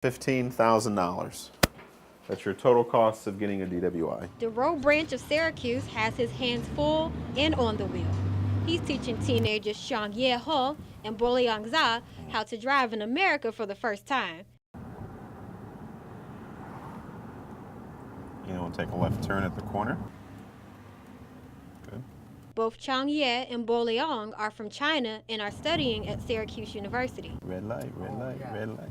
$15,000. That's your total cost of getting a DWI. The Roe branch of Syracuse has his hands full and on the wheel. He's teaching teenagers Xiang Ye He and Boliang Za how to drive in America for the first time. You want to take a left turn at the corner. Good. Both Chang Ye and Boliang are from China and are studying at Syracuse University. Red light, red light, red light.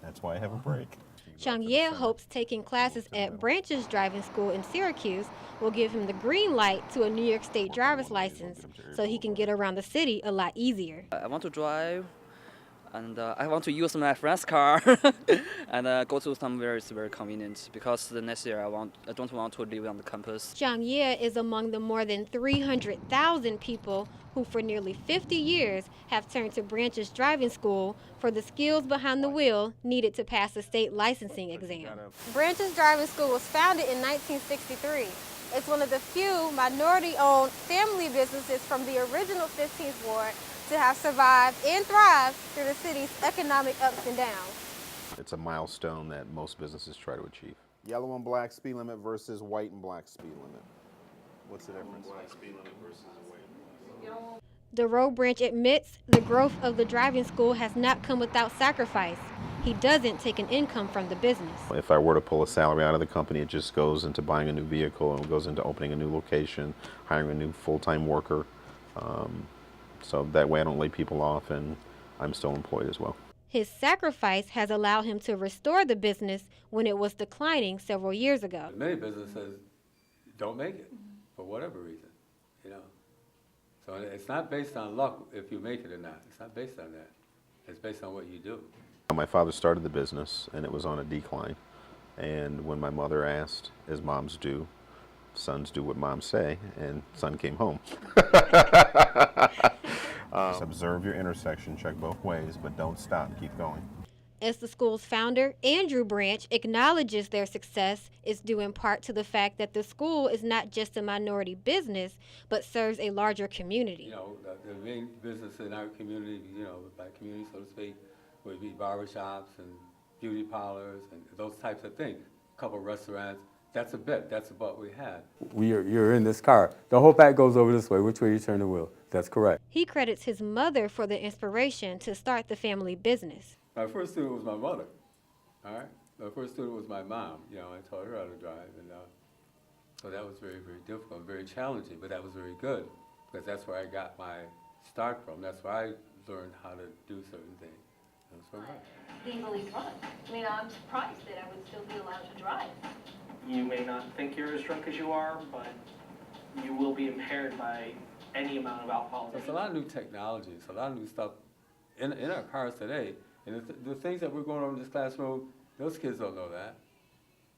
That's why I have a break. Chang Ye hopes taking classes at Branch's driving school in Syracuse will give him the green light to a New York State driver's license so he can get around the city a lot easier. I want to drive, and I want to use my friend's car and go to somewhere it's very convenient, because the next year I don't want to live on the campus. Chang Ye is among the more than 300,000 people who for nearly 50 years have turned to Branch's driving school for the skills behind the wheel needed to pass the state licensing exam. Branch's driving school was founded in 1963. It's one of the few minority-owned family businesses from the original 15th Ward to have survived and thrived through the city's economic ups and downs. It's a milestone that most businesses try to achieve. Yellow and black speed limit versus white and black speed limit. What's the difference? Black speed limit versus white. The Roe branch admits the growth of the driving school has not come without sacrifice. He doesn't take an income from the business. If I were to pull a salary out of the company, it just goes into buying a new vehicle and goes into opening a new location, hiring a new full-time worker. So that way I don't lay people off and I'm still employed as well. His sacrifice has allowed him to restore the business when it was declining several years ago. Many businesses don't make it for whatever reason, you know. So it's not based on luck if you make it or not. It's not based on that. It's based on what you do. My father started the business and it was on a decline. And when my mother asked, as moms do, sons do what moms say, and son came home. Just observe your intersection, check both ways, but don't stop, keep going. As the school's founder, Andrew Branch acknowledges their success is due in part to the fact that the school is not just a minority business, but serves a larger community. You know, the main business in our community, you know, black community, so to speak, would be barbershops and beauty parlors and those types of things. A couple of restaurants. That's about what we had. You're in this car. The whole pack goes over this way. Which way you turn the wheel? That's correct. He credits his mother for the inspiration to start the family business. My first student was my mother, all right? My first student was my mom. You know, I taught her how to drive, and so that was very, very difficult, very challenging, but that was very good, because that's where I got my start from. That's where I learned how to do certain things. That's from her. Legally drunk. I mean, I'm surprised that I would still be allowed to drive. You may not think you're as drunk as you are, but you will be impaired by any amount of alcohol. There's a lot of new technology, a lot of new stuff in our cars today. And the things that we're going over in this classroom, those kids don't know that.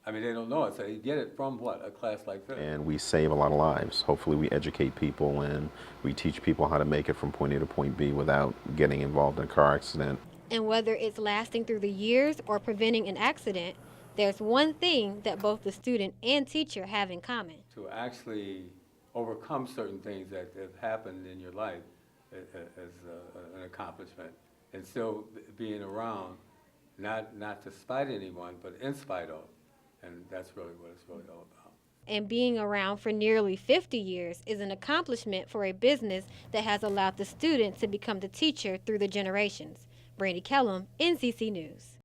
I mean, they don't know it, so they get it from what? A class like this. And we save a lot of lives. Hopefully we educate people and we teach people how to make it from point A to point B without getting involved in a car accident. And whether it's lasting through the years or preventing an accident, there's one thing that both the student and teacher have in common. To actually overcome certain things that have happened in your life as an accomplishment, and still being around, not to spite anyone, but in spite of. And that's really what it's really all about. And being around for nearly 50 years is an accomplishment for a business that has allowed the student to become the teacher through the generations. Brandy Kellam, NCC News.